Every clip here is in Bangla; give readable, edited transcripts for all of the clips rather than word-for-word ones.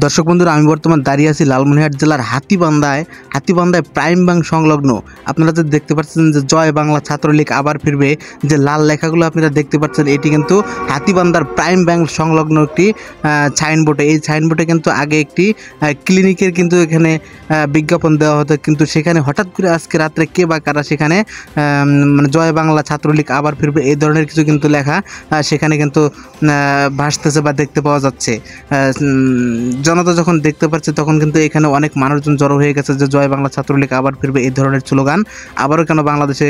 দর্শক বন্ধুরা, আমি বর্তমান দাঁড়িয়ে আছি লালমনিরহাট জেলার হাতীবান্ধায় প্রাইম ব্যাংক সংলগ্ন। আপনারা যে দেখতে পাচ্ছেন যে জয় বাংলা ছাত্রলীগ আবার ফিরবে, যে লাল লেখাগুলো আপনারা দেখতে পাচ্ছেন, এটি কিন্তু হাতীবান্ধার প্রাইম ব্যাংক সংলগ্ন একটি সাইনবোর্ডে। এই সাইনবোর্ডে কিন্তু আগে একটি ক্লিনিকের কিন্তু এখানে বিজ্ঞাপন দেওয়া হতো, কিন্তু সেখানে হঠাৎ করে আজকে রাত্রে কে বা কারা সেখানে মানে জয় বাংলা ছাত্রলীগ আবার ফিরবে এই ধরনের কিছু কিন্তু লেখা সেখানে কিন্তু ভাসতেছে বা দেখতে পাওয়া যাচ্ছে। জনতা যখন দেখতে পাচ্ছে তখন কিন্তু এখানে অনেক মানুষজন জড়ো হয়ে গেছে যে জয় বাংলা ছাত্রলীগ আবার ফিরবে এই ধরনের স্লোগান। আবারও কেন বাংলাদেশে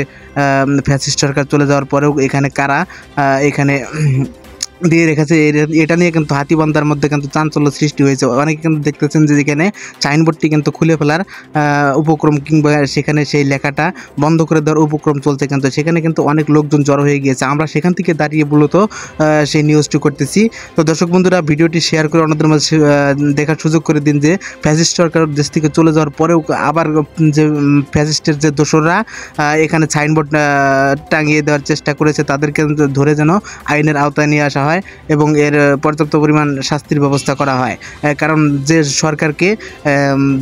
ফ্যাসিস্ট সরকার চলে যাওয়ার পরেও এখানে কারা এখানে দিয়ে রেখেছে, এটা নিয়ে কিন্তু হাতীবান্ধার মধ্যে কিন্তু চাঞ্চল্য সৃষ্টি হয়েছে। অনেকে কিন্তু দেখতেছেন যে যেখানে সাইনবোর্ডটি কিন্তু খুলে ফেলার উপক্রম কিংবা সেখানে সেই লেখাটা বন্ধ করে দেওয়ার উপক্রম চলছে, কিন্তু সেখানে কিন্তু অনেক লোকজন জড়ো হয়ে গিয়েছে। আমরা সেখান থেকে দাঁড়িয়ে মূলত সেই নিউজটি করতেছি। তো দর্শক বন্ধুরা, ভিডিওটি শেয়ার করে অন্যদের মাঝে দেখার সুযোগ করে দিন যে ফ্যাসিস্ট সরকার দেশ থেকে চলে যাওয়ার পরেও আবার যে ফ্যাসিস্টের যে দোসররা এখানে সাইনবোর্ড টাঙিয়ে দেওয়ার চেষ্টা করেছে তাদেরকে ধরে যেন আইনের আওতায় নিয়ে আসা হয় এবং এর পর্যাপ্ত পরিমাণ শাস্তির ব্যবস্থা করা হয়। কারণ যে সরকারকে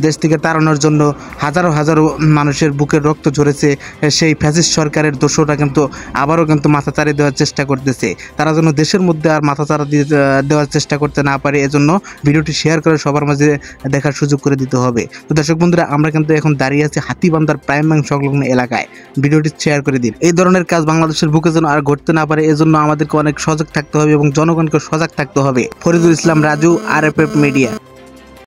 দেশ থেকে তাড়ানোর জন্য হাজারো হাজারো মানুষের বুকের রক্ত ঝরেছে, সেই ফ্যাসিস্ট সরকারের দোষরা কিন্তু আবারও কিন্তু মাথাচাড়া দেওয়ার চেষ্টা করতেছে। তারা যেন দেশের মধ্যে আর মাথাচাড়া দেওয়ার চেষ্টা করতে না পারে, এজন্য ভিডিওটি শেয়ার করে সবার মাঝে দেখার সুযোগ করে দিতে হবে। তো দর্শক বন্ধুরা, আমরা কিন্তু এখন দাঁড়িয়ে আছি হাতীবান্ধার প্রাইম ব্যাংক সংলগ্ন এলাকায়। ভিডিওটি শেয়ার করে দিন। এই ধরনের কাজ বাংলাদেশের বুকে যেন আর ঘটতে না পারে, এজন্য আমাদেরকে অনেক সজাগ থাকতে হবে এবং জনগণকে সজাগ থাকতে হবে। Faridul Islam Raju, RFF media.